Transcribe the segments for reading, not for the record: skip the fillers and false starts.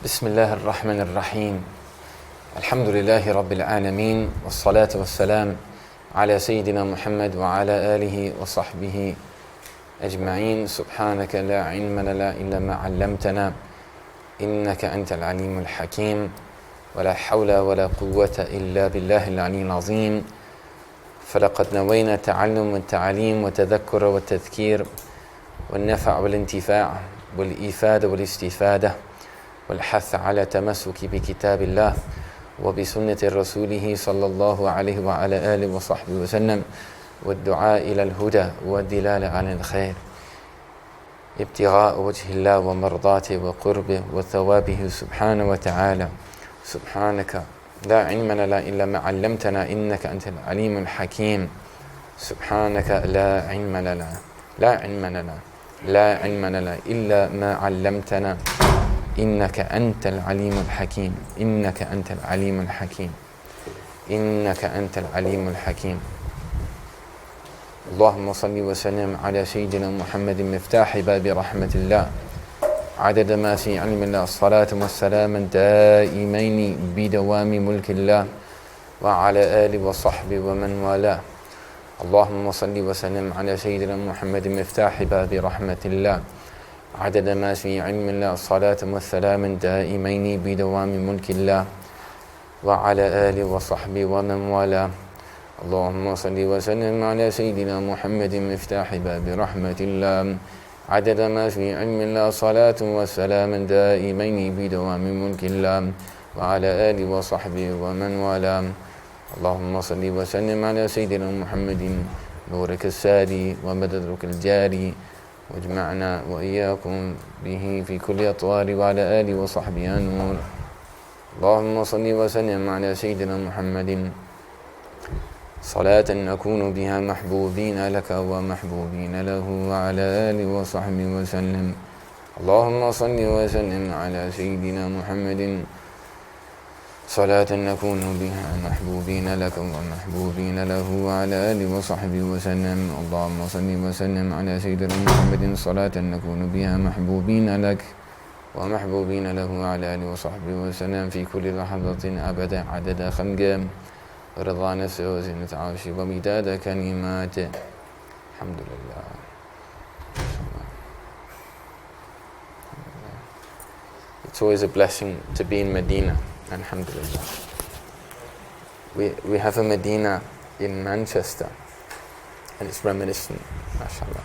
بسم الله الرحمن الرحيم. الحمد لله رب العالمين، والصلاة والسلام على سيدنا محمد وعلى آله وصحبه أجمعين. سبحانك لا علم لنا إلا ما علمتنا إنك أنت العليم الحكيم، ولا حول ولا قوة إلا بالله العلي العظيم. فلقد نوينا تعلم والتعليم وتذكر والتذكير والنفع والانتفاع والإفادة والاستفادة والحث على تمسك بكتاب الله وبسنة رسوله صلى الله عليه وعلى آله وصحبه وسلم، والدعاء إلى الهدى والدلالة على الخير، ابتغاء وجه الله ومرضاته وقربه وثوابه سبحانه وتعالى. سبحانك لا علم لنا إلا ما علمتنا إنك أنت العليم الحكيم. سبحانك لا علم لنا إلا ما علمتنا إنك أنت العليم الحكيم. إنك أنت العليم الحكيم. إنك أنت العليم الحكيم. اللهم صل وسلم على سيدنا محمد مفتاح باب رحمة الله، عدد ما في علم الله، الصلاة والسلام دائمين بدوام ملك الله، وعلى آله وصحبه ومن والاه. اللهم صل وسلم على سيدنا محمد مفتاح باب رحمة الله، عدد ما في علم الله، الصلاة والسلام دائمين بدوام ملك الله، وعلى آله وصحبه ومن والاه. اللهم صل وسلم على سيدنا محمد مفتاح باب رحمة الله، عدد ما في علم الله، صلاة والسلام دائمين بدوام ملك الله، وعلى آله وصحبه ومن والاه. اللهم صل وسلم على سيدنا محمد نورك الساري ومددك الجاري، واجمعنا وإياكم به في كل أطوار، وعلى آله وصحبه نور. اللهم صل وسلم على سيدنا محمد صلاة نكون بها محبوبين لك ومحبوبين له، وعلى آله وصحبه وسلم. اللهم صل وسلم على سيدنا محمد صلاة نكون بها محبوبين لك ومحبوبين له، وعلى آله وصحبه وسلم. اللهم صل وسلم على سيدنا محمد صلاة نكون بها محبوبين لك ومحبوبين له، وعلى آله وصحبه وسلم في كل لحظة أبدا، عدد خلقه ورضا نفسه وزنة عرشه ومداد كلماته. الحمد لله. It's always a blessing to be in Madina. Alhamdulillah. We have a Madina in Manchester, and it's reminiscent, mashallah.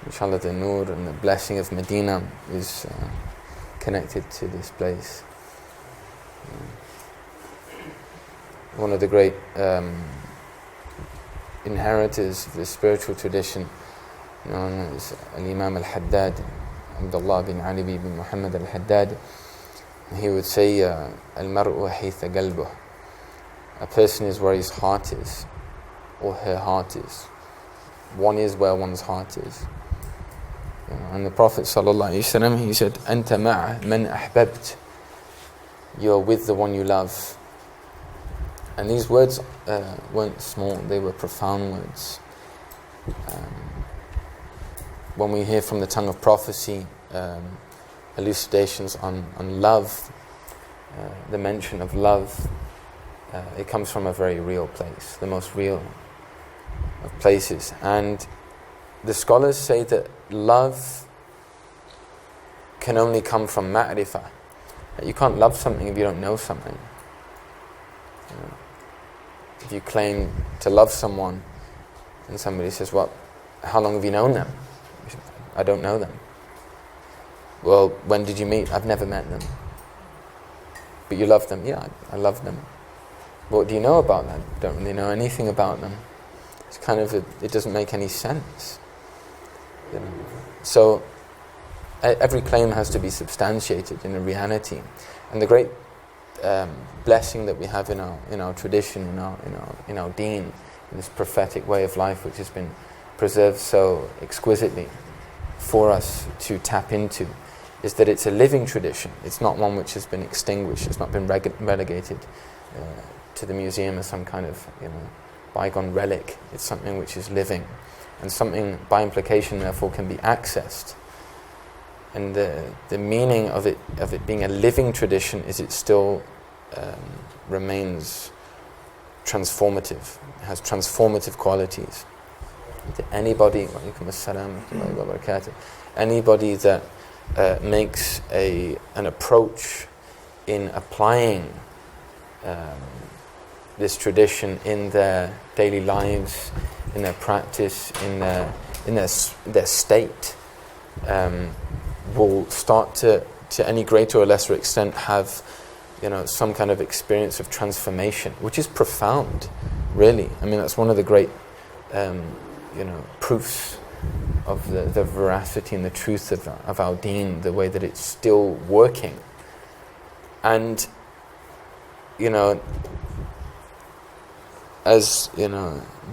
Inshallah, the nur and the blessing of Madina is connected to this place. One of the great inheritors of the spiritual tradition known as Al-Imam Al-Haddad, Abdullah bin Ali bin Muhammad Al-Haddad. He would say, Al-mar'u haytha qalbuh. A person is where his heart is, or her heart is. One is where one's heart is. And the Prophet ﷺ, he said, Anta ma'a man ahbabt. You are with the one you love. And these words weren't small, they were profound words. When we hear from the tongue of prophecy, elucidations on love, the mention of love, it comes from a very real place, the most real of places. And the scholars say that love can only come from ma'rifah. You can't love something if you don't know something. If you claim to love someone and somebody says, well, how long have you known them? You say, I don't know them. Well, when did you meet? I've never met them. But you love them? Yeah, I love them. What do you know about them? Don't really know anything about them. It's kind of, it doesn't make any sense. So, every claim has to be substantiated in a reality. And the great blessing that we have in our tradition, in our deen, in this prophetic way of life which has been preserved so exquisitely for us to tap into, is that it's a living tradition. It's not one which has been extinguished. It's not been relegated to the museum as some kind of bygone relic. It's something which is living, and something by implication therefore can be accessed And the meaning of it being a living tradition is it still remains transformative. It has transformative qualities. To anybody, walaikum assalam wa rahmatullahi wa barakatuh, anybody that makes an approach in applying this tradition in their daily lives, in their practice, in their state, will start to any greater or lesser extent have some kind of experience of transformation, which is profound, really. I mean, that's one of the great proofs of the veracity and the truth of our deen, the way that it's still working. And as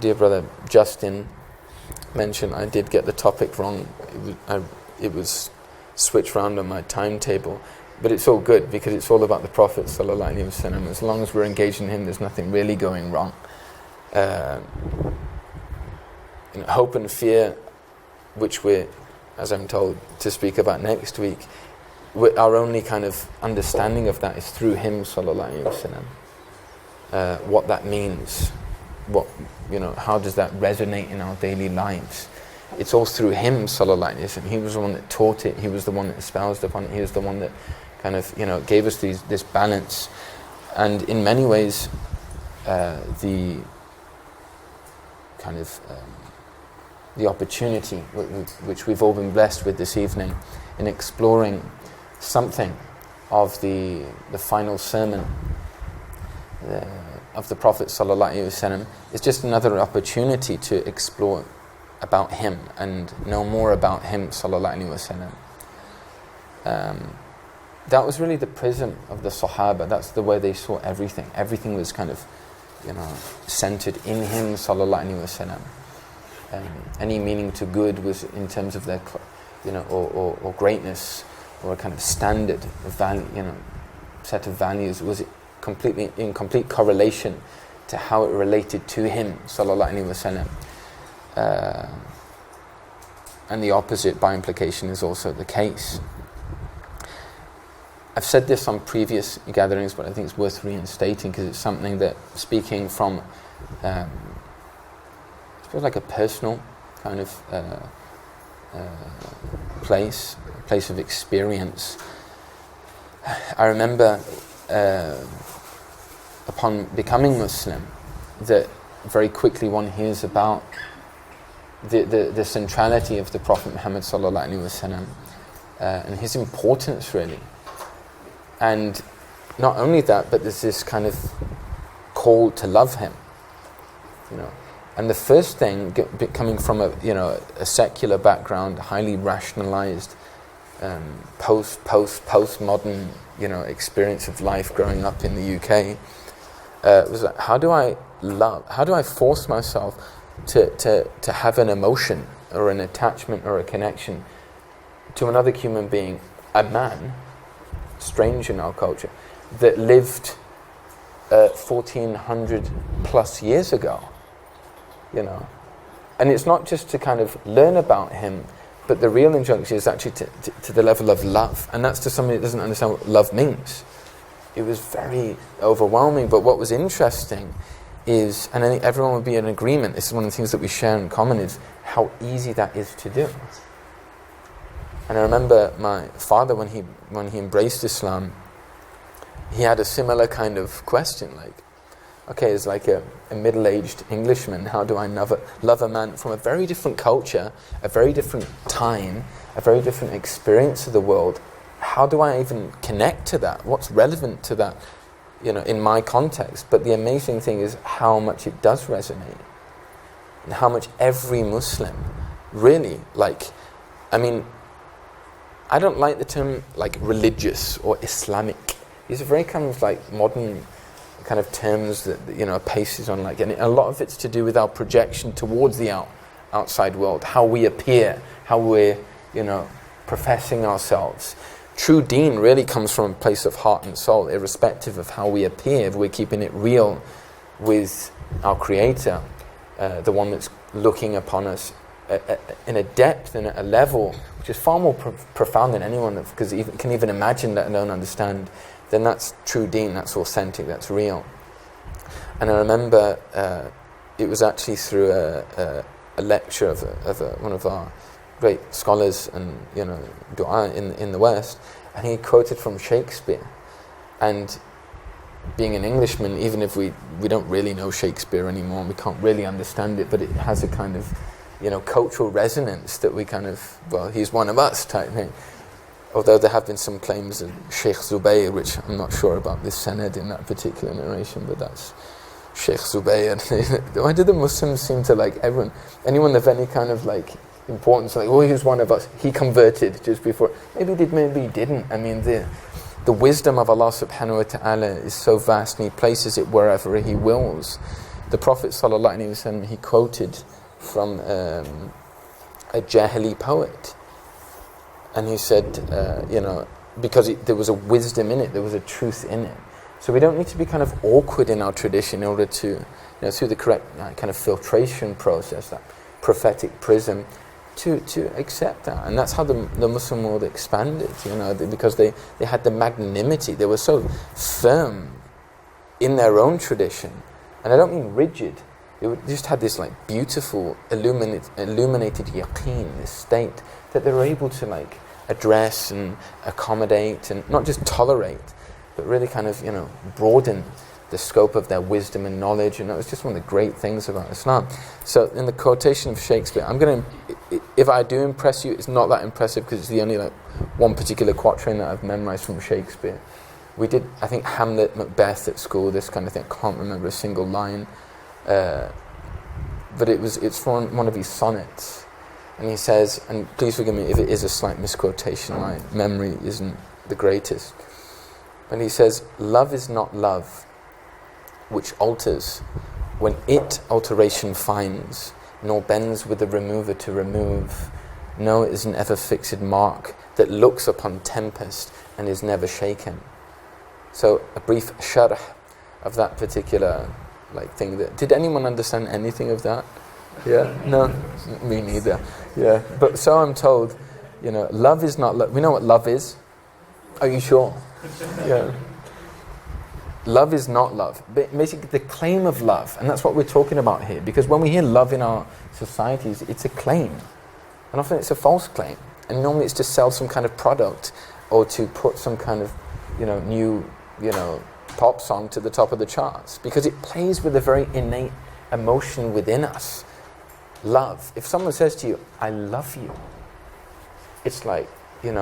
dear brother Justin mentioned, I did get the topic wrong. It was switched around on my timetable, but it's all good because it's all about the Prophet sallallahu alaihi wasallam. As long as we're engaged in him, there's nothing really going wrong. Hope and fear, which we're, as I'm told, to speak about next week, our only kind of understanding of that is through him sallallahu alaihi wasallam. What that means, how does that resonate in our daily lives? It's all through him sallallahu alaihi wasallam. He was the one that taught it. He was the one that espoused upon it. He was the one that kind of gave us this balance. And in many ways, the kind of the opportunity which we've all been blessed with this evening in exploring something of the final sermon of the Prophet sallallahu alaihi wasallam is just another opportunity to explore about him and know more about him sallallahu alaihi wasallam. That was really the prism of the Sahaba. That's the way they saw everything. Everything was kind of centered in him sallallahu alaihi wasallam. Any meaning to good was in terms of their or greatness or a kind of standard of value, set of values, was completely in complete correlation to how it related to him sallallahu alaihi wasallam. And the opposite by implication is also the case. I've said this on previous gatherings, but I think it's worth reinstating because it's something that, speaking from I suppose like a personal kind of place of experience. I remember upon becoming Muslim that very quickly one hears about the centrality of the Prophet Muhammad sallallahu alaihi wasallam and his importance, really. And not only that, but there's this kind of call to love him, And the first thing, coming from a secular background, highly rationalized, postmodern, experience of life growing up in the UK, was like, how do I force myself to have an emotion or an attachment or a connection to another human being, a man, strange in our culture, that lived 1400 plus years ago, And it's not just to kind of learn about him, but the real injunction is actually to the level of love. And that's to somebody that doesn't understand what love means. It was very overwhelming, but what was interesting is, and I think everyone would be in agreement, this is one of the things that we share in common, is how easy that is to do. And I remember my father, when he embraced Islam, he had a similar kind of question, like, okay, as like a middle-aged Englishman, how do I love a man from a very different culture, a very different time, a very different experience of the world? How do I even connect to that? What's relevant to that, in my context? But the amazing thing is how much it does resonate, and how much every Muslim really, I don't like the term like religious or Islamic. These are very kind of like modern kind of terms that paces on, and a lot of it's to do with our projection towards the outside world, how we appear, how we're professing ourselves. True deen really comes from a place of heart and soul, irrespective of how we appear. If we're keeping it real with our Creator, the one that's looking upon us in a depth and a level which is far more profound than anyone can even imagine, let alone understand, then that's true deen, that's authentic, that's real. And I remember it was actually through a lecture of one of our great scholars and du'a in the West, and he quoted from Shakespeare. And being an Englishman, even if we don't really know Shakespeare anymore, we can't really understand it, but it has a kind of cultural resonance that we kind of, well, he's one of us type thing. Although there have been some claims of Shaykh Zubayr, which I'm not sure about this sanad in that particular narration, but that's Shaykh Zubayr. Why do the Muslims seem to like anyone of any kind of like importance, like, oh, he's one of us, he converted just before. Maybe he did, maybe he didn't. I mean, the wisdom of Allah subhanahu wa ta'ala is so vast, and He places it wherever He wills. The Prophet sallallahu alaihi wasallam, he quoted from a Jahili poet, and he said, because there was a wisdom in it, there was a truth in it. So we don't need to be kind of awkward in our tradition in order to, through the correct kind of filtration process, that prophetic prism, to accept that. And that's how the Muslim world expanded, because they had the magnanimity. They were so firm in their own tradition, and I don't mean rigid. They just had this like beautiful illuminated yaqeen, this state that they were able to like address and accommodate and not just tolerate, but really kind of broaden the scope of their wisdom and knowledge. And that was just one of the great things about Islam. So in the quotation of Shakespeare, if I do impress you, it's not that impressive because it's the only like one particular quatrain that I've memorized from Shakespeare. We did, I think, Hamlet, Macbeth at school, this kind of thing. I can't remember a single line. But it's from one of his sonnets, and he says, and please forgive me if it is a slight misquotation, my memory isn't the greatest, but he says, love is not love which alters when it alteration finds, nor bends with the remover to remove. No, it is an ever fixed mark that looks upon tempest and is never shaken. So a brief sharh of that particular thing. Did anyone understand anything of that? Yeah? No? Me neither. Yeah. But so I'm told, love is not love. We know what love is. Are you sure? Yeah. Love is not love. But basically the claim of love, and that's what we're talking about here, because when we hear love in our societies, it's a claim. And often it's a false claim. And normally it's to sell some kind of product or to put some kind of, new, pop song to the top of the charts, because it plays with a very innate emotion within us. Love. If someone says to you, I love you, it's like, it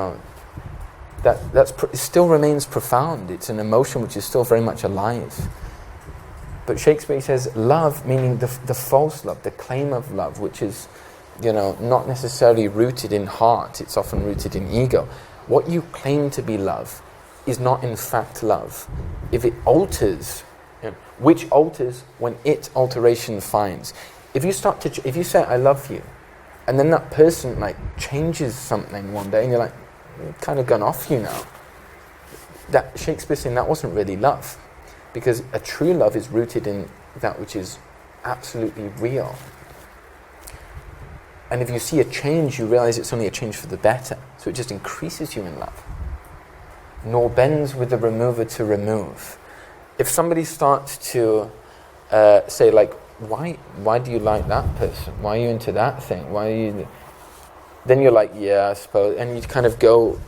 still remains profound. It's an emotion which is still very much alive. But Shakespeare says love, meaning the false love, the claim of love, which is, not necessarily rooted in heart, it's often rooted in ego. What you claim to be love is not in fact love. If it alters, which alters when it alteration finds. If you say I love you, and then that person changes something one day, and you're like, kind of gone off you now. That Shakespeare's saying that wasn't really love, because a true love is rooted in that which is absolutely real. And if you see a change, you realize it's only a change for the better, so it just increases you in love. Nor bends with the remover to remove. If somebody starts to say why do you like that person? Why are you into that thing? Why are you? Then you're like, yeah, I suppose, and you kind of go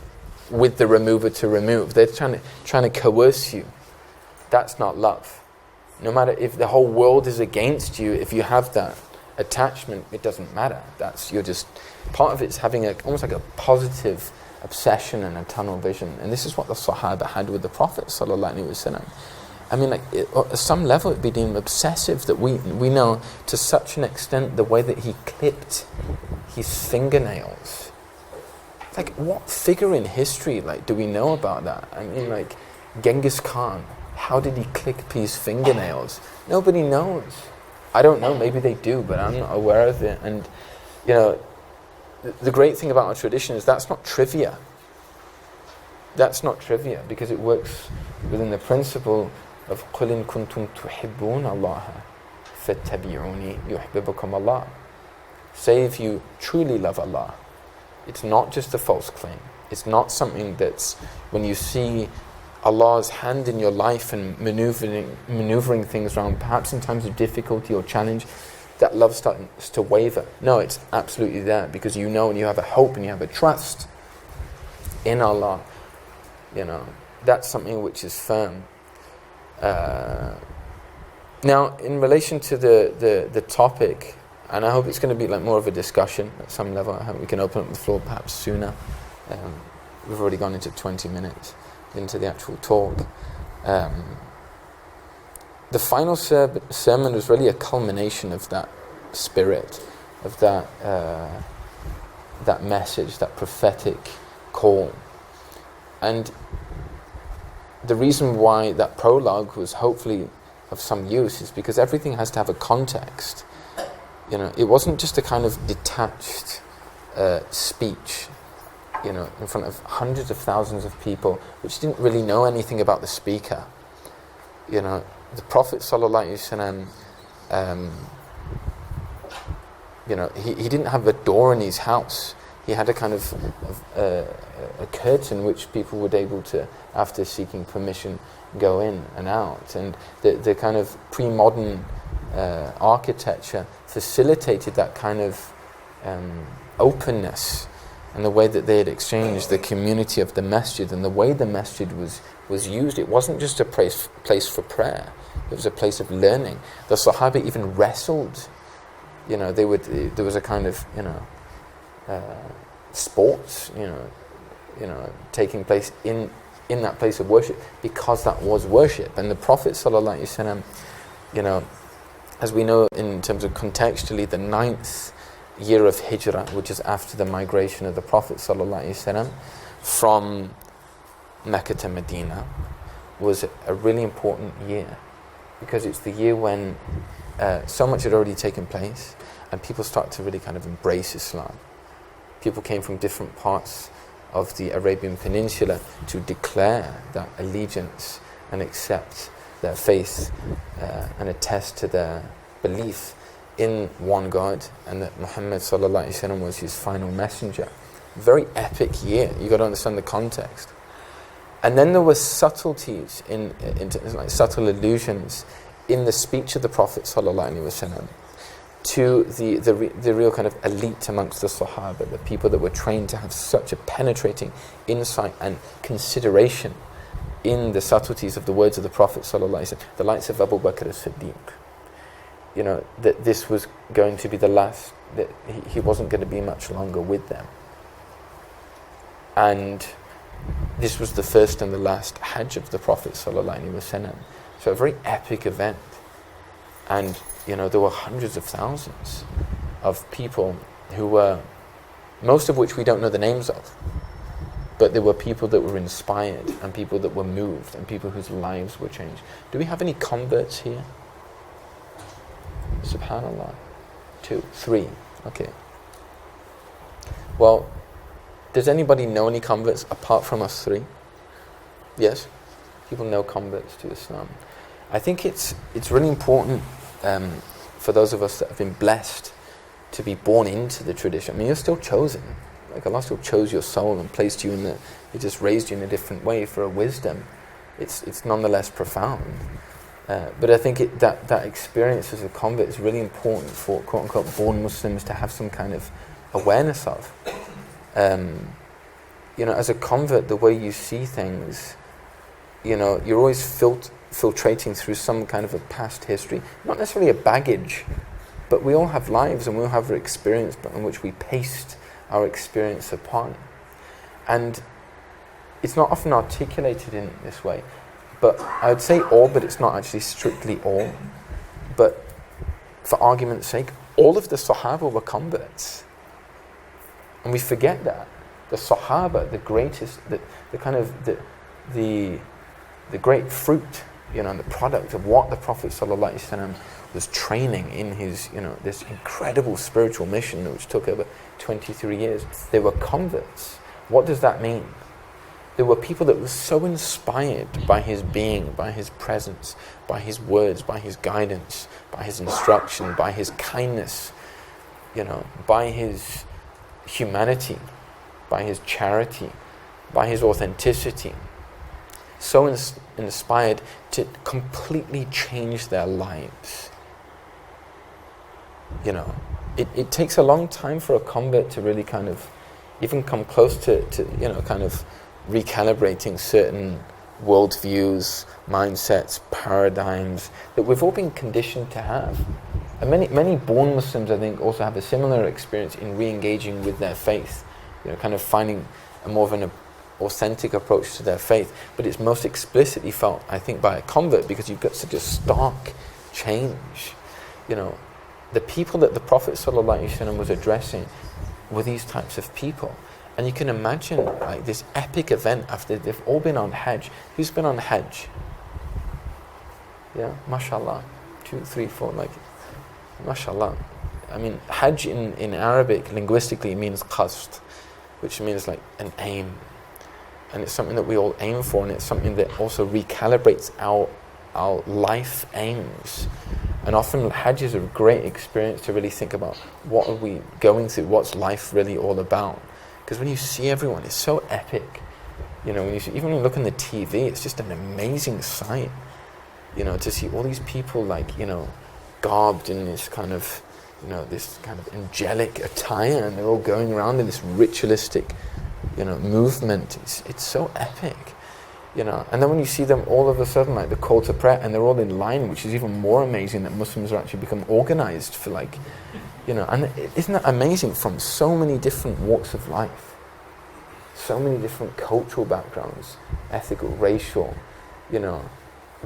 with the remover to remove. They're trying to coerce you. That's not love. No matter if the whole world is against you, if you have that attachment, it doesn't matter. You're just part of it's having almost like a positive obsession and a tunnel vision. And this is what the Sahaba had with the Prophet sallallahu alaihi wasallam. I mean, at some level it became obsessive, that we know to such an extent the way that he clipped his fingernails. What figure in history do we know about that? I mean, Genghis Khan, how did he clip his fingernails? Nobody knows. I don't know, maybe they do, but I'm not aware of it. And the great thing about our tradition is that's not trivia. That's not trivia, because it works within the principle of قُلْ إِن كُنْتُمْ تُحِبُّونَ اللَّهَ فَاتَّبِعُونِي يُحْبِبُكُمْ اللَّهُ. Say if you truly love Allah, it's not just a false claim. It's not something that's, when you see Allah's hand in your life and maneuvering things around, perhaps in times of difficulty or challenge, that love starts to waver. No, it's absolutely there, because you know and you have a hope and you have a trust in Allah. That's something which is firm. Now, in relation to the topic, and I hope it's going to be like more of a discussion at some level. I hope we can open up the floor perhaps sooner. We've already gone into 20 minutes into the actual talk. The final sermon was really a culmination of that spirit, of that message, that prophetic call. And the reason why that prologue was hopefully of some use is because everything has to have a context. It wasn't just a kind of detached speech, in front of hundreds of thousands of people, which didn't really know anything about the speaker. The Prophet ﷺ, he didn't have a door in his house. He had a kind of a curtain which people would able to, after seeking permission, go in and out. And the kind of pre-modern architecture facilitated that kind of openness, and the way that they had exchanged the community of the masjid and the way the masjid was used. It wasn't just a place for prayer. It was a place of learning. The Sahaba even wrestled. There was a kind of sports, taking place in that place of worship, because that was worship. And the Prophet ﷺ, as we know in terms of contextually, the 9th year of Hijrah, which is after the migration of the Prophet ﷺ from Mecca to Medina, was a really important year, because it's the year when so much had already taken place and people started to really kind of embrace Islam. People came from different parts of the Arabian Peninsula to declare that allegiance and accept their faith and attest to their belief in one God, and that Muhammad ﷺ was his final messenger. Very epic year. You got to understand the context. And then there were subtleties in like subtle allusions in the speech of the Prophet ﷺ to the real kind of elite amongst the Sahaba, the people that were trained to have such a penetrating insight and consideration in the subtleties of the words of the Prophet ﷺ, the likes of Abu Bakr as-Siddiq. That this was going to be the last, that he wasn't going to be much longer with them. And this was the first and the last Hajj of the Prophet ﷺ. So a very epic event. And, there were hundreds of thousands of people who were, most of which we don't know the names of, but there were people that were inspired and people that were moved and people whose lives were changed. Do we have any converts here? Subhanallah. 2, 3. Okay. Well, does anybody know any converts apart from us 3? Yes? People know converts to Islam. I think it's really important for those of us that have been blessed to be born into the tradition. I mean, you're still chosen. Like Allah still chose your soul and placed you in He just raised you in a different way for a wisdom. It's nonetheless profound. But I think that experience as a convert is really important for quote-unquote born Muslims to have some kind of awareness of. As a convert, the way you see things, you're always filtrating through some kind of a past history. Not necessarily a baggage, but we all have lives and we all have our experience in which we paste our experience upon. And it's not often articulated in this way. But I would say all, but it's not actually strictly all. But for argument's sake, all of the Sahaba were converts. And we forget that. The Sahaba, the greatest, the kind of, the great fruit, and the product of what the Prophet ﷺ was training in his, this incredible spiritual mission which took over 23 years. They were converts. What does that mean? There were people that were so inspired by his being, by his presence, by his words, by his guidance, by his instruction, by his kindness, by his humanity, by his charity, by his authenticity, so inspired to completely change their lives. It takes a long time for a convert to really kind of even come close to kind of recalibrating certain worldviews, mindsets, paradigms that we've all been conditioned to have. And many born Muslims, I think, also have a similar experience in re-engaging with their faith, kind of finding a more of an authentic approach to their faith. But it's most explicitly felt, I think, by a convert, because you've got such a stark change. The people that the Prophet ﷺ was addressing were these types of people. And you can imagine like this epic event after they've all been on Hajj. Who's been on Hajj? Yeah, mashallah. 2, 3, 4, like, mashallah. I mean, Hajj in Arabic, linguistically, means qasd, which means like an aim. And it's something that we all aim for, and it's something that also recalibrates our life aims. And often Hajj is a great experience to really think about what are we going through, what's life really all about. Because when you see everyone, it's so epic. Even when you look on the TV, it's just an amazing sight. To see all these people like, garbed in this kind of, this kind of angelic attire, and they're all going around in this ritualistic, movement. It's so epic. And then when you see them all of a sudden, like the call to prayer, and they're all in line, which is even more amazing that Muslims are actually become organized for like, and isn't that amazing, from so many different walks of life, so many different cultural backgrounds, ethical, racial,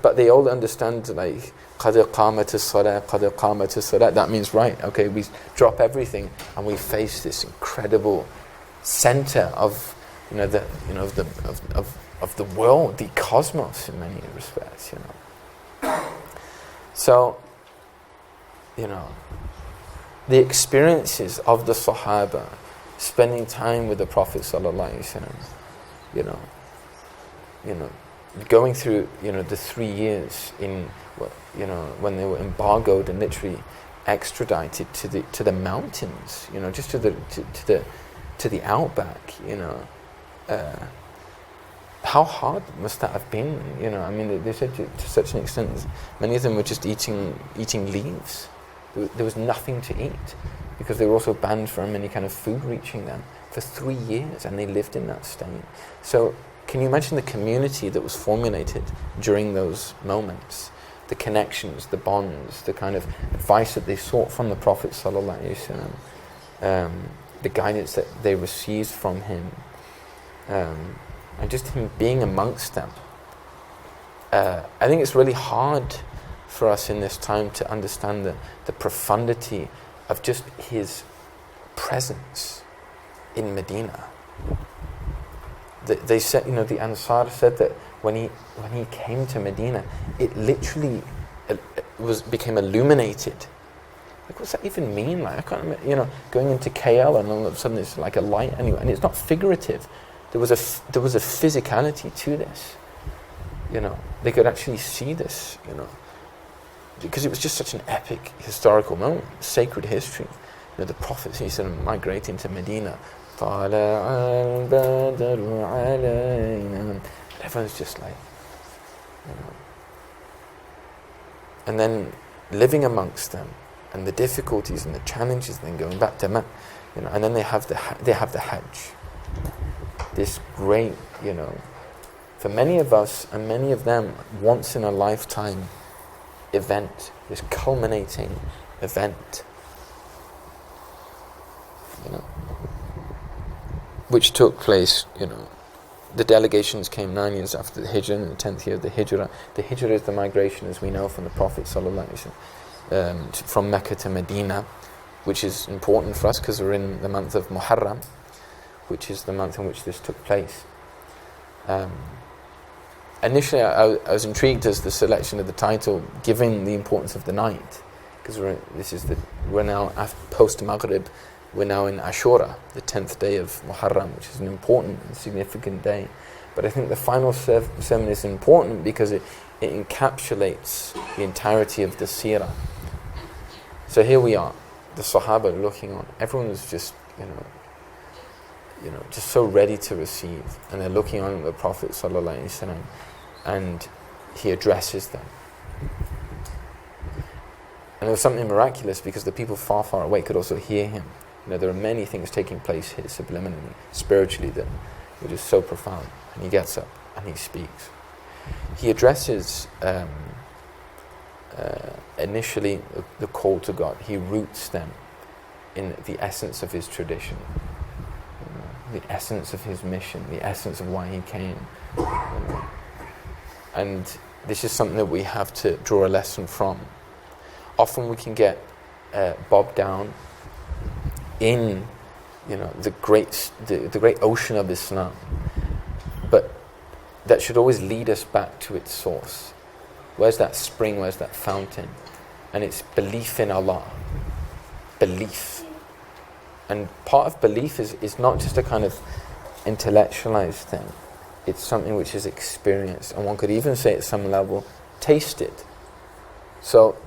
but they all understand like, قَدْ قَامَتِ الصَّلَاةِ قَدْ قَامَتِ الصَّلَاةِ. That means, right, okay, we drop everything and we face this incredible center of, of the world, the cosmos in many respects, So, the experiences of the Sahaba, spending time with the Prophet ﷺ, going through, the 3 years when they were embargoed and literally extradited to the mountains, just to the outback, how hard must that have been? I mean, they said to such an extent, many of them were just eating leaves. There was nothing to eat, because they were also banned from any kind of food reaching them for 3 years, and they lived in that state. So can you imagine the community that was formulated during those moments? The connections, the bonds, the kind of advice that they sought from the Prophet ﷺ, the guidance that they received from him, and just him being amongst them. I think it's really hard for us in this time to understand the profundity of just his presence in Medina. They said, the Ansar said that when he came to Medina, it literally became illuminated. Like, what's that even mean? Like, I can't remember, going into KL and all of a sudden it's like a light anyway, and it's not figurative. There was a physicality to this. They could actually see this, because it was just such an epic historical moment, sacred history. The Prophet, he said, migrating to Medina. And everyone's just like, and then living amongst them, and the difficulties and the challenges, then going back to Mecca, and then they have the Hajj. This great, for many of us and many of them, once in a lifetime event, this culminating event, which took place, the delegations came 9 years after the Hijrah, in the 10th year of the Hijrah. The Hijrah is the migration, as we know, from the Prophet ﷺ, from Mecca to Medina, which is important for us because we're in the month of Muharram, which is the month in which this took place. Initially, I was intrigued as the selection of the title, given the importance of the night, because we're now post Maghrib. We're now in Ashura, the 10th day of Muharram, which is an important and significant day. But I think the final sermon is important because it encapsulates the entirety of the seerah. So here we are, the Sahaba looking on, everyone was just, just so ready to receive, and they're looking on at the Prophet ﷺ, and he addresses them. And there was something miraculous because the people far, far away could also hear him. There are many things taking place here subliminally, spiritually, that were just so profound. And he gets up and he speaks. He addresses initially the call to God. He roots them in the essence of his tradition, the essence of his mission, the essence of why he came. And this is something that we have to draw a lesson from. Often we can get bogged down in, the great ocean of Islam, but that should always lead us back to its source. Where's that spring? Where's that fountain? And it's belief in Allah. Belief. And part of belief is not just a kind of intellectualized thing. It's something which is experienced, and one could even say at some level, tasted. So,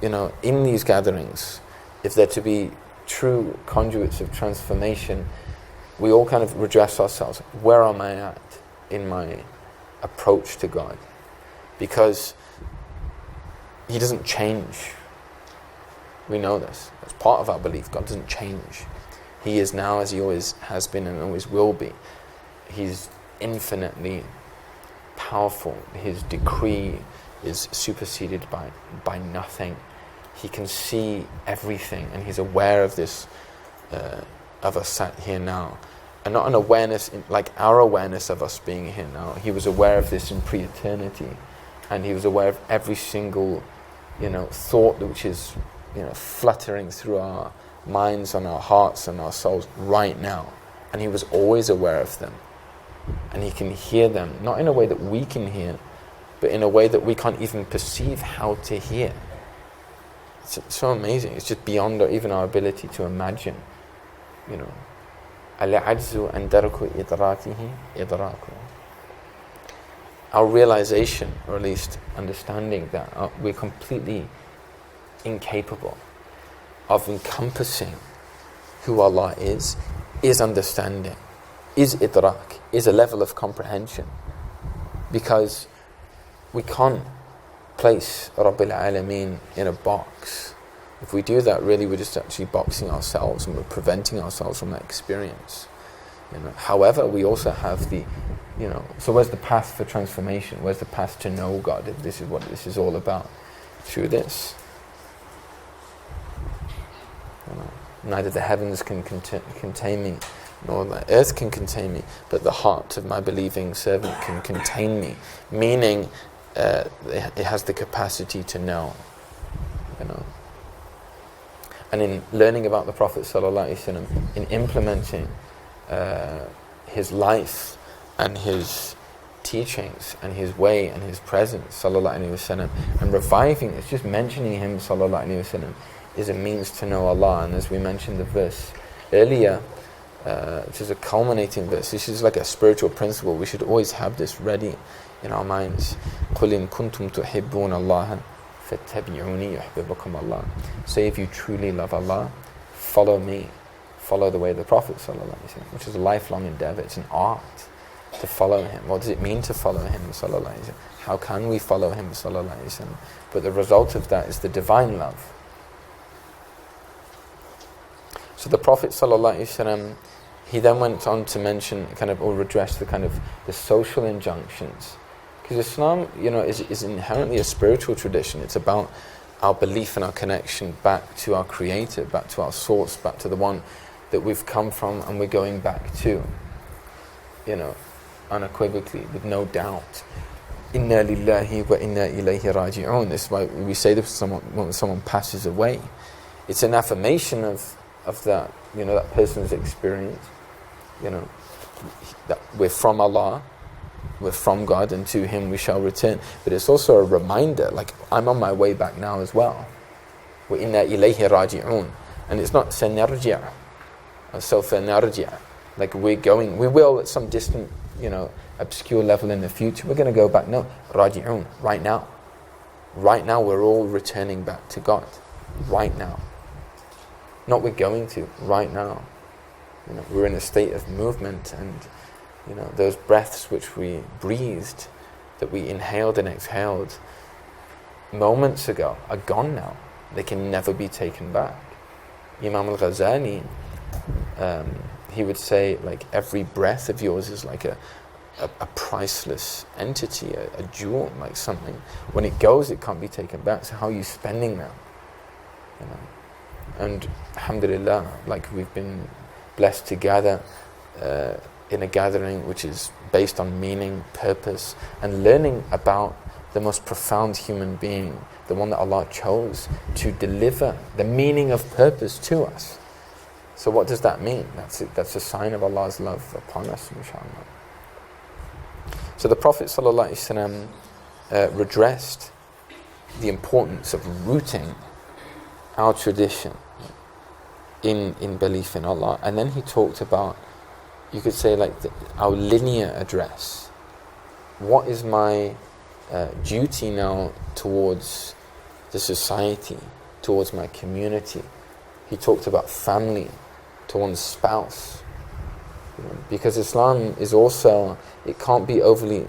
in these gatherings, if they're to be true conduits of transformation, we all kind of redress ourselves. Where am I at in my approach to God? Because he doesn't change. We know this. That's part of our belief. God doesn't change. He is now as he always has been and always will be. He's infinitely powerful. His decree is superseded by nothing. He can see everything, and he's aware of this, of us sat here now. And not an awareness like our awareness of us being here now. He was aware of this in pre-eternity, and he was aware of every single, thought which is, fluttering through our minds and our hearts and our souls right now. And he was always aware of them. And he can hear them, not in a way that we can hear, but in a way that we can't even perceive how to hear. It's so amazing. It's just beyond even our ability to imagine. العجز عن درك إدراكه إدراكه. Our realization, or at least understanding that we're completely incapable of encompassing who Allah is understanding, is idrak, is a level of comprehension. Because we can't place Rabbil Alameen in a box. If we do that, really we're just actually boxing ourselves, and we're preventing ourselves from that experience. However, we also have the, so where's the path for transformation? Where's the path to know God? If this is what this is all about. Through this. Neither the heavens can contain me, nor the earth can contain me, but the heart of my believing servant can contain me. Meaning, it has the capacity to know. And in learning about the Prophet ﷺ, in implementing his life and his teachings and his way and his presence ﷺ, and reviving, it's just mentioning him ﷺ, is a means to know Allah. And as we mentioned the verse earlier, which is a culminating verse, this is like a spiritual principle. We should always have this ready in our minds. قُلْ إِن كُنْتُمْ تُحِبُّونَ اللَّهَ فَاتَّبِعُونِي يُحْبِبُكُمْ اللَّهُ. Say, if you truly love Allah, follow me. Follow the way of the Prophet ﷺ, which is a lifelong endeavor. It's an art to follow him. What does it mean to follow him ﷺ? How can we follow him ﷺ? But the result of that is the divine love. So the Prophet ﷺ, he then went on to mention or address the social injunctions. Because Islam, is inherently a spiritual tradition. It's about our belief and our connection back to our Creator, back to our source, back to the one that we've come from and we're going back to. Unequivocally, with no doubt. Inna lillahi wa inna ilayhi raji'un. This is why we say this when someone passes away. It's an affirmation of that, that person's experience. That we're from Allah, we're from God, and to him we shall return. But it's also a reminder, like, I'm on my way back now as well. Wa inna ilayhi raji'un. And it's not sanarji', or sawfa narji', like we will at some distant, obscure level in the future, we're going to go back. No, raji'un, right now. Right now we're all returning back to God. Right now. Not we're going to, right now. We're in a state of movement, and those breaths which we breathed, that we inhaled and exhaled moments ago, are gone now. They can never be taken back. Imam al-Ghazali, he would say, like, every breath of yours is like a priceless entity, a jewel, like something. When it goes, it can't be taken back. So how are you spending that? And alhamdulillah, like, we've been blessed to gather in a gathering which is based on meaning, purpose, and learning about the most profound human being, the one that Allah chose to deliver the meaning of purpose to us. So what does that mean? That's a sign of Allah's love upon us, inshallah. So the Prophet ﷺ redressed the importance of rooting our tradition in belief in Allah. And then he talked about, you could say, like, our linear address. What is my duty now towards the society, towards my community? He talked about family, to one's spouse. Because Islam is also, it can't be overly,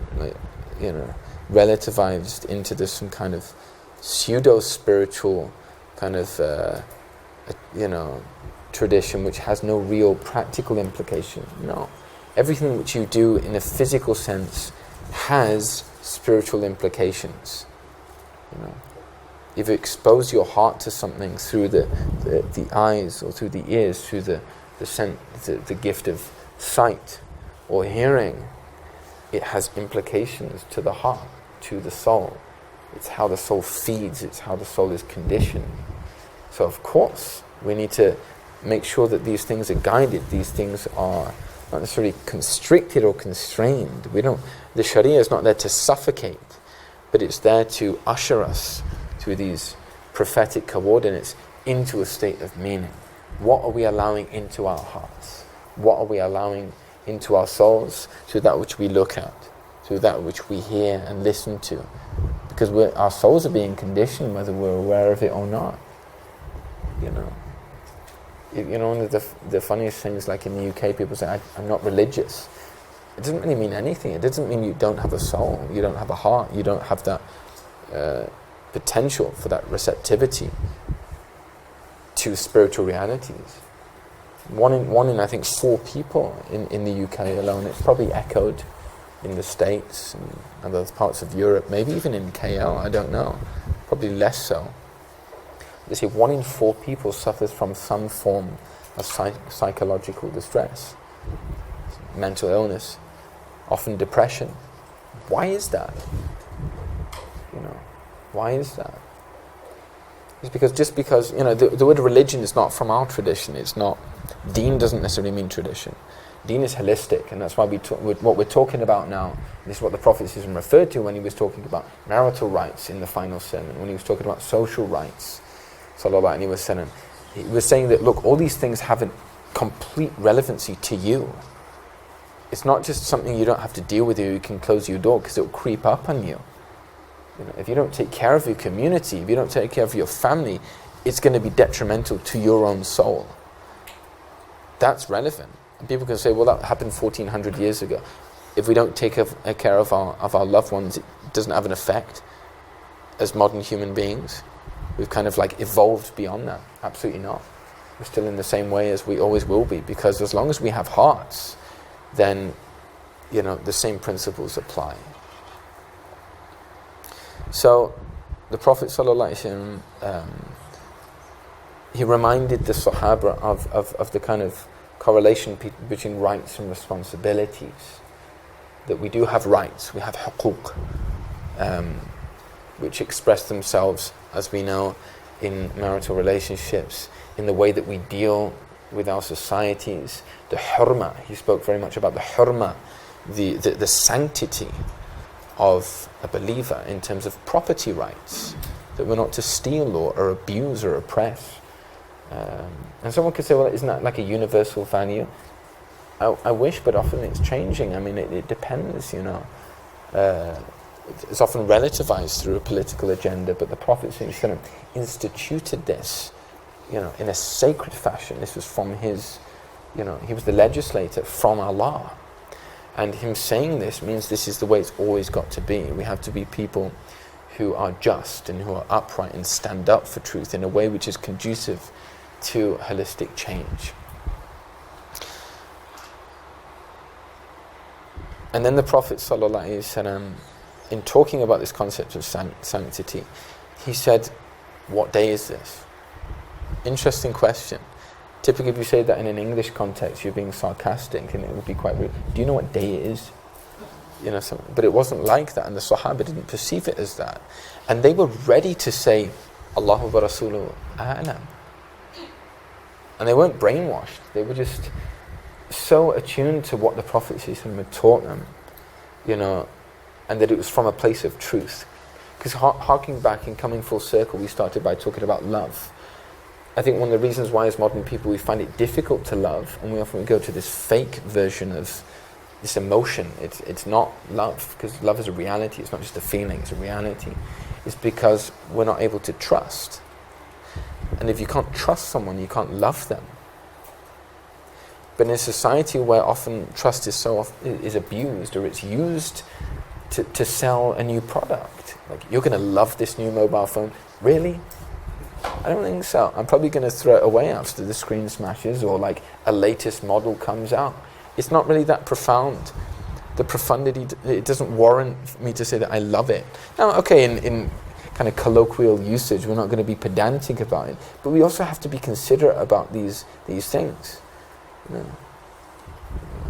relativized into this some kind of pseudo-spiritual kind of, tradition which has no real practical implication. No. Everything which you do in a physical sense has spiritual implications. If you expose your heart to something through the eyes, or through the ears, through the gift of sight or hearing, it has implications to the heart, to the soul. It's how the soul feeds, it's how the soul is conditioned. So of course, we need to make sure that these things are guided, these things are not necessarily constricted or constrained. The Sharia is not there to suffocate, but it's there to usher us through these prophetic coordinates into a state of meaning. What are we allowing into our hearts? What are we allowing into our souls through that which we look at, through that which we hear and listen to? Because our souls are being conditioned whether we're aware of it or not. One of the funniest things, like in the UK, people say, I'm not religious. It doesn't really mean anything. It doesn't mean you don't have a soul, you don't have a heart, you don't have that potential for that receptivity to spiritual realities. One in I think 4 people in the UK alone. It's probably echoed in the States and other parts of Europe, maybe even in KL, I don't know. Probably less so. They say 1 in 4 people suffers from some form of psychological distress, mental illness, often depression. Why is that? Why is that? It's because the word religion is not from our tradition. It's not. Deen doesn't necessarily mean tradition. Deen is holistic, and that's why what we're talking about now. This is what the Prophet referred to when he was talking about marital rights in the final sermon, when he was talking about social rights. Sallallahu Alaihi Wasallam. He was saying that, look, all these things have a complete relevancy to you. It's not just something you don't have to deal with, you can close your door, because it will creep up on you. If you don't take care of your community, if you don't take care of your family, it's going to be detrimental to your own soul. That's relevant. And people can say, well, that happened 1400 years ago. If we don't take care of our loved ones, it doesn't have an effect as modern human beings. We've kind of like evolved beyond that. Absolutely not. We're still in the same way as we always will be, because as long as we have hearts, then the same principles apply. So the Prophet ﷺ, he reminded the Sahaba of the kind of correlation between rights and responsibilities. That we do have rights, we have huquq, which express themselves, as we know, in marital relationships, in the way that we deal with our societies. The hurma, he spoke very much about the hurma, the sanctity of a believer in terms of property rights, that we're not to steal or abuse or oppress. And someone could say, well, isn't that like a universal value? I wish, but often it's changing. I mean, it depends, it's often relativized through a political agenda, but the Prophet ﷺ instituted this in a sacred fashion. This was from his, he was the legislator from Allah. And him saying this means this is the way it's always got to be. We have to be people who are just and who are upright and stand up for truth in a way which is conducive to holistic change. And then the Prophet ﷺ, in talking about this concept of sanctity, he said, what day is this? Interesting question. Typically if you say that in an English context, you're being sarcastic and it would be quite rude. Do you know what day it is? But it wasn't like that, and the Sahaba didn't perceive it as that. And they were ready to say, Allahu wa Rasuluhu a'lam. And they weren't brainwashed. They were just so attuned to what the Prophet had taught them, and that it was from a place of truth. Because harking back and coming full circle, we started by talking about love. I think one of the reasons why as modern people we find it difficult to love, and we often go to this fake version of this emotion, it's not love, because love is a reality, it's not just a feeling, it's a reality. It's because we're not able to trust. And if you can't trust someone, you can't love them. But in a society where often trust is abused, or it's used to sell a new product, like, you're going to love this new mobile phone, really? I don't think so. I'm probably going to throw it away after the screen smashes, or like a latest model comes out. It's not really that profound. The profundity, it doesn't warrant me to say that I love it. Now, okay, in kind of colloquial usage, we're not going to be pedantic about it, but we also have to be considerate about these things.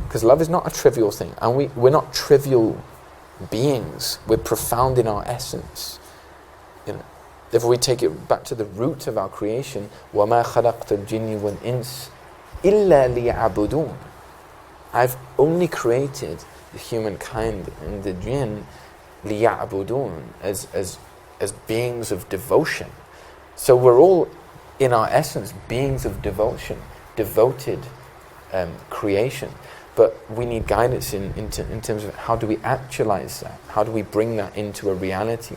Because love is not a trivial thing, and we're not trivial beings. We're profound in our essence. Therefore, we take it back to the root of our creation. وَمَا خَلَقْتُ الْجِنِّ وَالْإِنسِ إِلَّا لِيَعْبُدُونَ. I've only created the humankind and the jinn لِيَعْبُدُونَ as beings of devotion. So we're all, in our essence, beings of devotion, devoted creation. But we need guidance in terms of how do we actualize that? How do we bring that into a reality?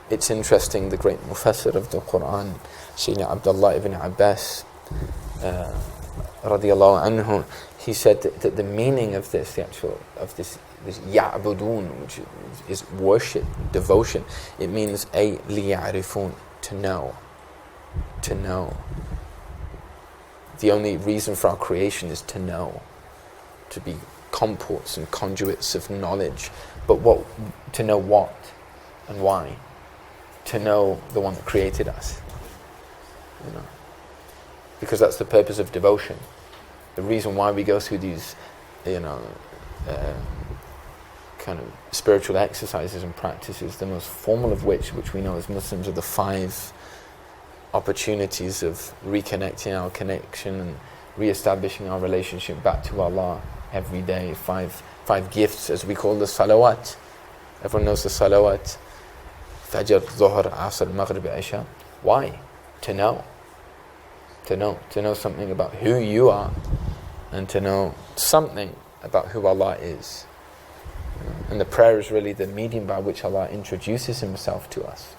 It's interesting, the great Mufassir of the Quran, Sayyidina Abdullah ibn Abbas, radiyallahu anhu, he said that the meaning of this, this ya'budun, which is worship, devotion, it means liya'rifun, to know. The only reason for our creation is to know, to be comports and conduits of knowledge. But to know what and why? To know the one that created us. Because that's the purpose of devotion. The reason why we go through these, kind of spiritual exercises and practices, the most formal of which we know as Muslims, are the 5 opportunities of reconnecting our connection and re-establishing our relationship back to Allah every day. 5 gifts, as we call the salawat. Everyone knows the salawat. Fajr, Dhuhr, Asr, Maghrib, Isha. Why? To know. To know something about who you are, and to know something about who Allah is. And the prayer is really the medium by which Allah introduces Himself to us.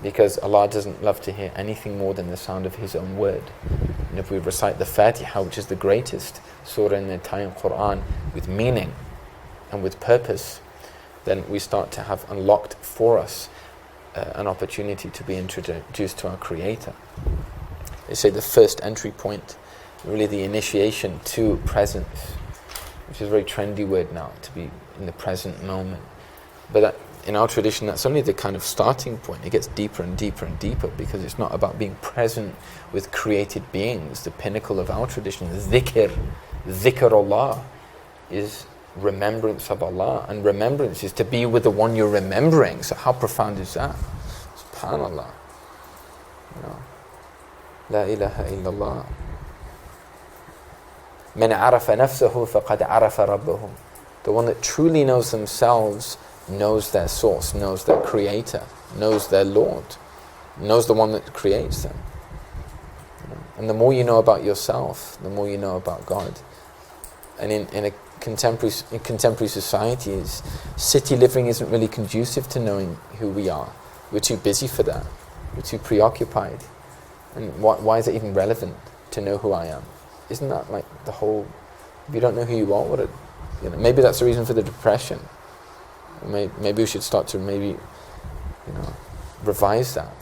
Because Allah doesn't love to hear anything more than the sound of His own word. And if we recite the Fatiha, which is the greatest surah in the entire Quran, with meaning and with purpose, then we start to have unlocked for us an opportunity to be introduced to our Creator. They say the first entry point, really the initiation to presence, which is a very trendy word now, to be in the present moment. But that, in our tradition, that's only the kind of starting point. It gets deeper and deeper and deeper, because it's not about being present with created beings. The pinnacle of our tradition is dhikr Allah, is remembrance of Allah, and remembrance is to be with the one you're remembering. So how profound is that? SubhanAllah. La ilaha illallah. Man arafa nafsahu faqad arafa rabbahu. The one that truly knows themselves knows their source, knows their creator, knows their Lord, knows the one that creates them. And the more you know about yourself, the more you know about God. And in a contemporary society, city living isn't really conducive to knowing who we are. We're too busy for that. We're too preoccupied. And why is it even relevant to know who I am? Isn't that like the whole, if you don't know who you are, maybe that's the reason for the depression. Maybe we should start to revise that.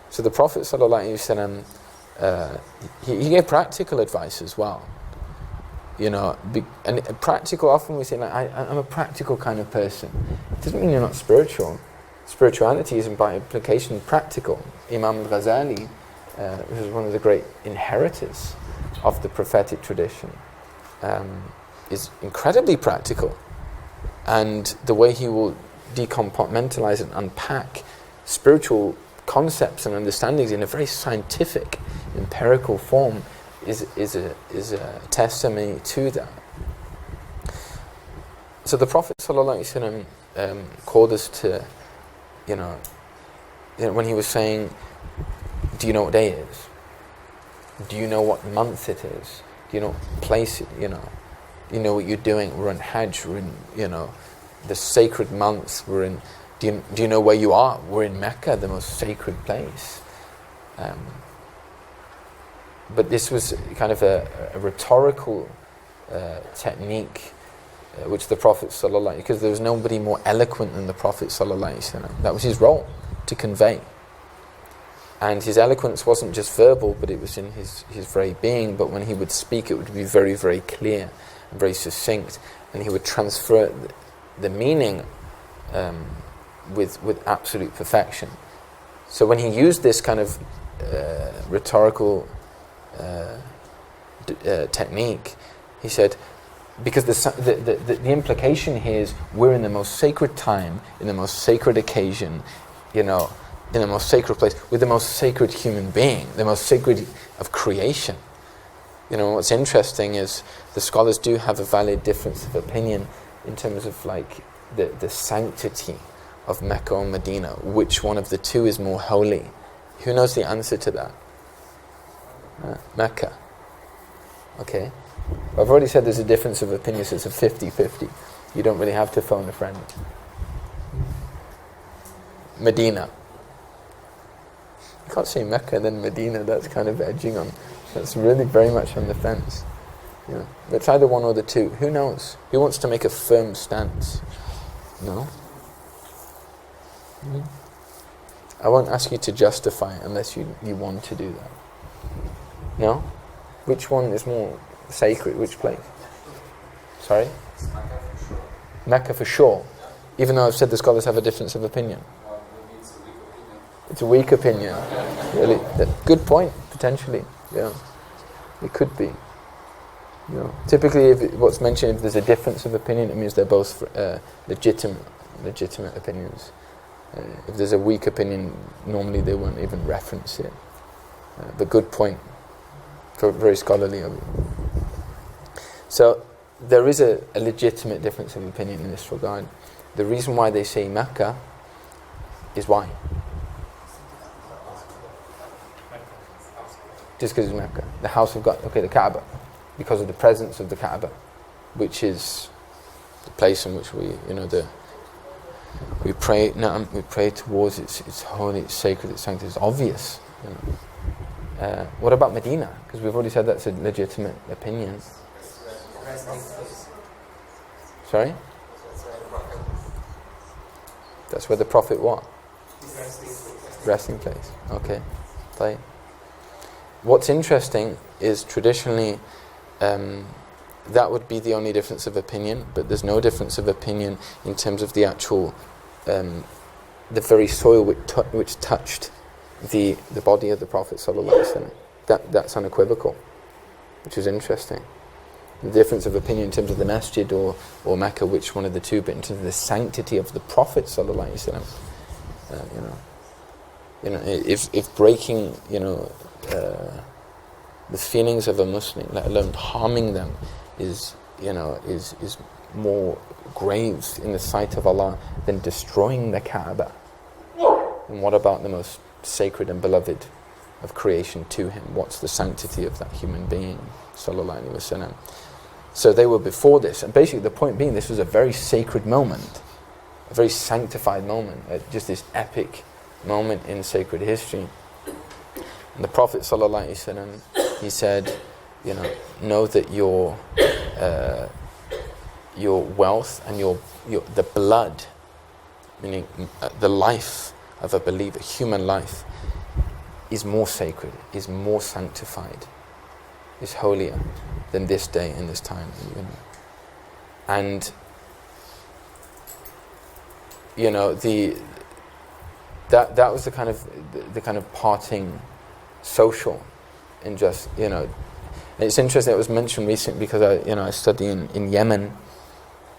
So the Prophet ﷺ, he gave practical advice as well. And practical, often we say, I'm a practical kind of person. It doesn't mean you're not spiritual. Spirituality is by implication practical. Imam al-Ghazali, who is one of the great inheritors of the prophetic tradition, is incredibly practical. And the way he will decompartmentalize and unpack spiritual concepts and understandings in a very scientific, empirical form is a testimony to that. So the Prophet ﷺ called us to, when he was saying, do you know what day it is? Do you know what month it is? Do you know what place it, you know what you're doing? We're in Hajj, we're in, the sacred months, we're in, do you know where you are? We're in Mecca, the most sacred place. But this was kind of a rhetorical technique which the Prophet ﷺ, because there was nobody more eloquent than the Prophet ﷺ. That was his role, to convey. And his eloquence wasn't just verbal, but it was in his very being. But when he would speak, it would be very, very clear and very succinct. And he would transfer the meaning with absolute perfection. So when he used this kind of rhetorical technique, he said, because the implication here is we're in the most sacred time, in the most sacred occasion, in the most sacred place, with the most sacred human being, the most sacred of creation. What's interesting is the scholars do have a valid difference of opinion in terms of the sanctity of Mecca or Medina. Which one of the two is more holy? Who knows the answer to that? Mecca. Okay. I've already said there's a difference of opinion, so it's a 50-50. You don't really have to phone a friend. Medina. You can't say Mecca and then Medina, that's kind of edging on. That's really very much on the fence. It's either one or the two. Who knows? Who wants to make a firm stance? No? I won't ask you to justify it unless you want to do that. No? Which one is more sacred? Which place? Sorry? Mecca for sure. Even though I've said the scholars have a difference of opinion. It's a weak opinion. Really, good point, potentially. Yeah, it could be. Typically, what's mentioned, if there's a difference of opinion, it means they're both legitimate opinions. If there's a weak opinion, normally they won't even reference it. But good point. Very scholarly of you. So there is a legitimate difference of opinion in this regard. The reason why they say Mecca is why? Just because it's Mecca. The house of God, the Kaaba. Because of the presence of the Kaaba, which is the place in which we pray towards. It's holy, it's sacred, it's sanctity, it's obvious. What about Medina? Because we've already said that's a legitimate opinion. Sorry? That's where the Prophet what? Resting place. Okay. Fine. What's interesting is traditionally that would be the only difference of opinion, but there's no difference of opinion in terms of the actual the very soil which touched the body of the Prophet ﷺ. That's unequivocal, which is interesting. The difference of opinion in terms of the masjid or Mecca, which one of the two, but in terms of the sanctity of the Prophet ﷺ, if breaking the feelings of a Muslim, let alone harming them, is more grave in the sight of Allah than destroying the Kaaba. And what about the most sacred and beloved of creation to him? What's the sanctity of that human being? Sallallahu Alaihi Wasallam. So they were before this, and basically the point being, this was a very sacred moment, a very sanctified moment, just this epic moment in sacred history. And the Prophet ﷺ, he said, know that your wealth and the blood, meaning the life of a believer, human life, is more sacred, is more sanctified, is holier than this day and this time. And that was the kind of parting social, and just And it's interesting. It was mentioned recently because I study in Yemen,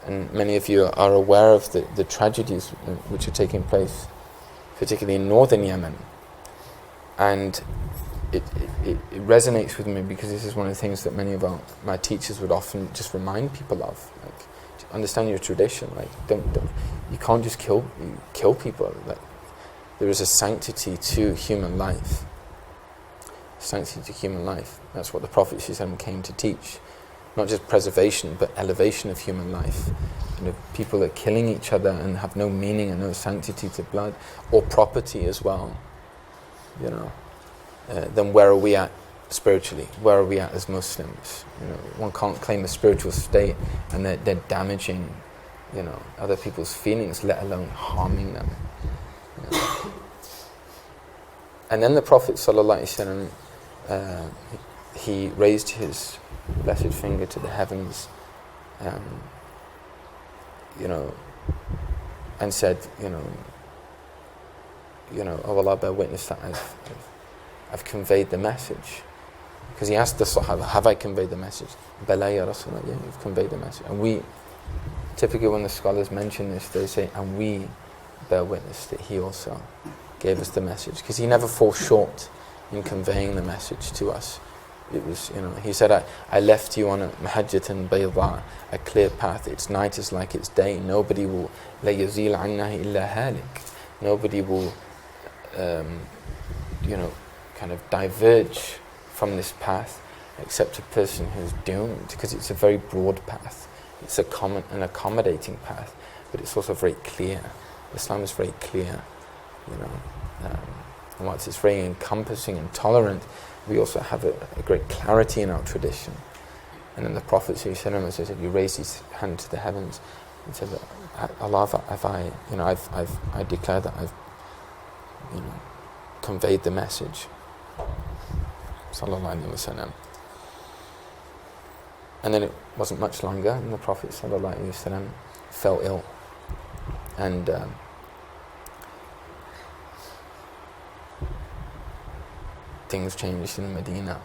and many of you are aware of the tragedies which are taking place, particularly in northern Yemen. And it resonates with me because this is one of the things that many of my teachers would often just remind people of. Like, understand your tradition. Like, don't you can't just kill people. Like, there is a sanctity to human life. Sanctity to human life. That's what the Prophet ﷺ came to teach. Not just preservation, but elevation of human life. People are killing each other and have no meaning and no sanctity to blood or property as well. Then where are we at spiritually? Where are we at as Muslims? One can't claim a spiritual state and they're damaging, other people's feelings, let alone harming them. And then the Prophet ﷺ, he raised his blessed finger to the heavens, and said, oh Allah, bear witness that I've conveyed the message. Because he asked the Sahaba, have I conveyed the message? Bala ya Rasulullah, yeah, you've conveyed the message. And we, typically when the scholars mention this, they say, and we bear witness that he also gave us the message. Because he never falls short in conveying the message to us. It was, he said, I left you on a mahajjatan bayda, a clear path. Its night is like its day. Nobody will, la yazil annahi illa halik. Nobody will, kind of diverge from this path except a person who's doomed, because it's a very broad path. It's an accommodating path, but it's also very clear. Islam is very clear, and whilst it's very encompassing and tolerant, we also have a great clarity in our tradition. And then the Prophet ﷺ, as I said, he raised his hand to the heavens and said, Allah, I declare that I've conveyed the message. Sallallahu Alaihi Wasallam. And then it wasn't much longer, and the Prophet Sallallahu Alaihi Wasallam fell ill. And things changed in Madina.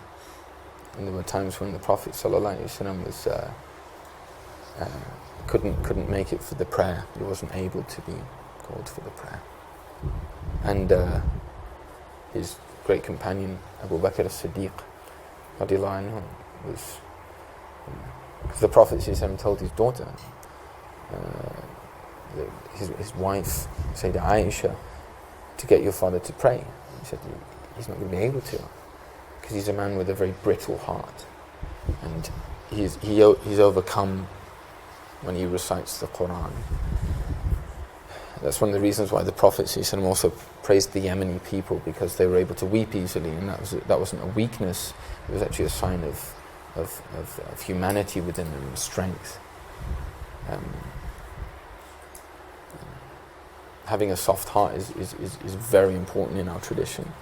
And there were times when the Prophet Sallallahu Alaihi Wasallam was couldn't make it for the prayer. He wasn't able to be called for the prayer. And his great companion Abu Bakr as-Siddiq radiallahu anhu was, because the Prophet told his daughter, his wife Sayyidah Aisha, to get your father to pray. He said he's not going to be able to, because he's a man with a very brittle heart, and he's overcome when he recites the Quran. That's one of the reasons why the Prophet ﷺ also praised the Yemeni people, because they were able to weep easily, and that wasn't a weakness. It was actually a sign of humanity within them, strength. Having a soft heart is very important in our tradition,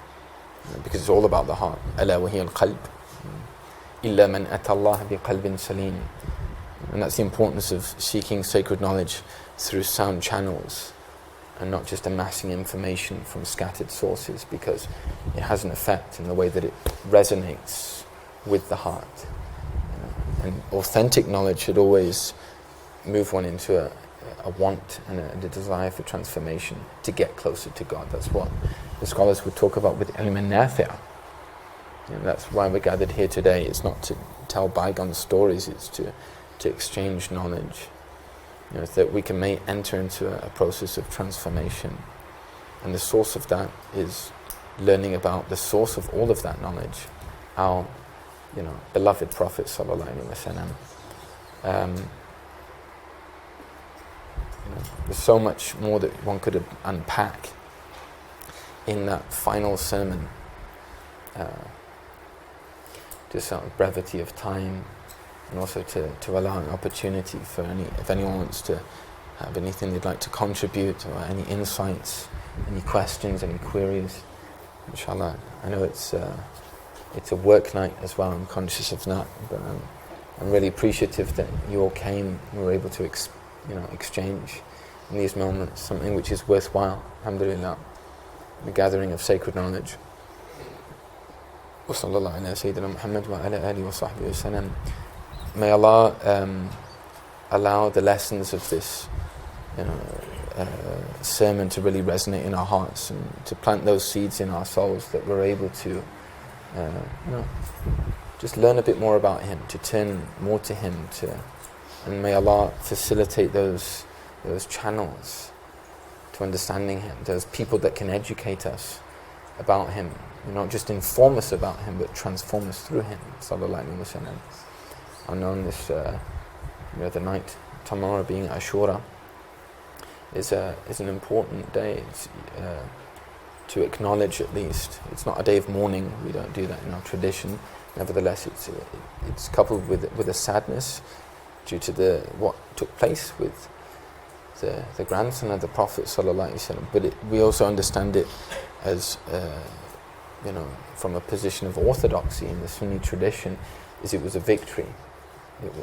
because it's all about the heart. ألا وهي القلب إلا من أتى الله بقلب سليم. And that's the importance of seeking sacred knowledge through sound channels, and not just amassing information from scattered sources, because it has an effect in the way that it resonates with the heart. And authentic knowledge should always move one into a want and a desire for transformation, to get closer to God. That's what the scholars would talk about with ilm al-nafi'. That's why we're gathered here today. It's not to tell bygone stories, it's to exchange knowledge. So that we can enter into a process of transformation. And the source of that is learning about the source of all of that knowledge, our beloved Prophet Sallallahu Alaihi Wasallam. There's so much more that one could unpack in that final sermon, just out of brevity of time, and also to allow an opportunity for if anyone wants to have anything they'd like to contribute, or any insights, any questions, any queries. Inshallah, I know it's a work night as well, I'm conscious of that, but I'm really appreciative that you all came and were able to exchange in these moments something which is worthwhile, alhamdulillah, the gathering of sacred knowledge. Wa sallallahu ala Sayyidina Muhammad wa ala alihi wa sahbihi wa sallam. May Allah allow the lessons of this sermon to really resonate in our hearts, and to plant those seeds in our souls that we're able to just learn a bit more about Him, to turn more to Him, and may Allah facilitate those channels to understanding Him, those people that can educate us about Him, not just inform us about Him, but transform us through Him. Sallallahu alaihi wasallam. I know on this, the night tomorrow being Ashura is an important day. It's, to acknowledge, at least, it's not a day of mourning. We don't do that in our tradition. Nevertheless, it's coupled with a sadness due to what took place with the grandson of the Prophet sallallahu alaihi wasallam. But we also understand it as from a position of orthodoxy in the Sunni tradition, is it was a victory.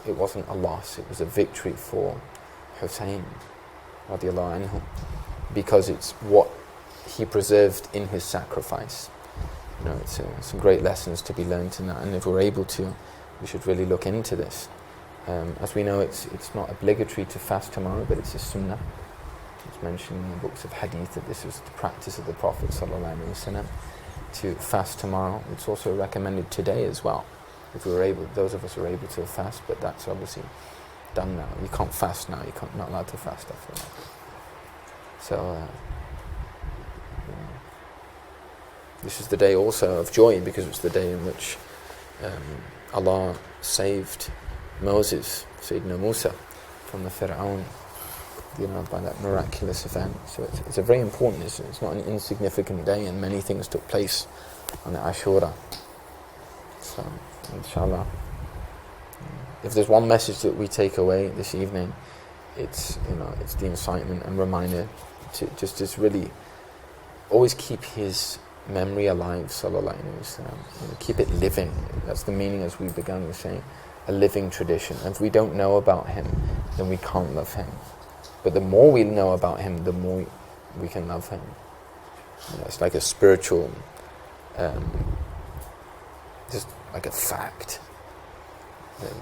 It wasn't a loss. It was a victory for Hussein radiallahu anhu, because it's what he preserved in his sacrifice. It's some great lessons to be learned in that, and if we're able to, we should really look into this. As we know, it's not obligatory to fast tomorrow, but it's a sunnah. It's mentioned in the books of hadith that this is the practice of the Prophet sallallahu alaihi wasallam, to fast tomorrow. It's also recommended today as well, if we were able, those of us who are able to fast, but that's obviously done now. You can't fast now. You're not allowed to fast after that. So this is the day also of joy, because it's the day in which Allah saved Moses, Sayyidina Musa, from the Fir'aun, by that miraculous event. So it's a very important, it's not an insignificant day, and many things took place on the Ashura. So, inshallah, if there's one message that we take away this evening, it's the incitement and reminder to just really always keep his memory alive, sallallahu alaihi wasallam. Keep it living. That's the meaning, as we began with saying, a living tradition. And if we don't know about him, then we can't love him. But the more we know about him, the more we can love him. It's like a spiritual, just like a fact.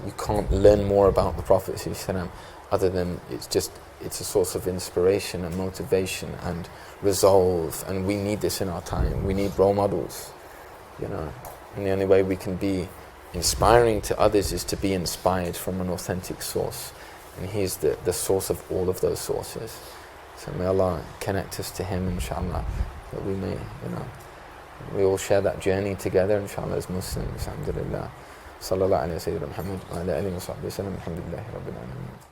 You can't learn more about the Prophet ﷺ other than it's a source of inspiration and motivation and resolve, and we need this in our time. We need role models, and the only way we can be inspiring to others is to be inspired from an authentic source, and He's the source of all of those sources. So may Allah connect us to Him, inshallah, that we may, we all share that journey together, inshallah, as Muslims, alhamdulillah. Sallallahu alayhi wa sallam, Muhammad wa ala alihi wa sahbihi wa sallam, alhamdulillahi rabbil alamin.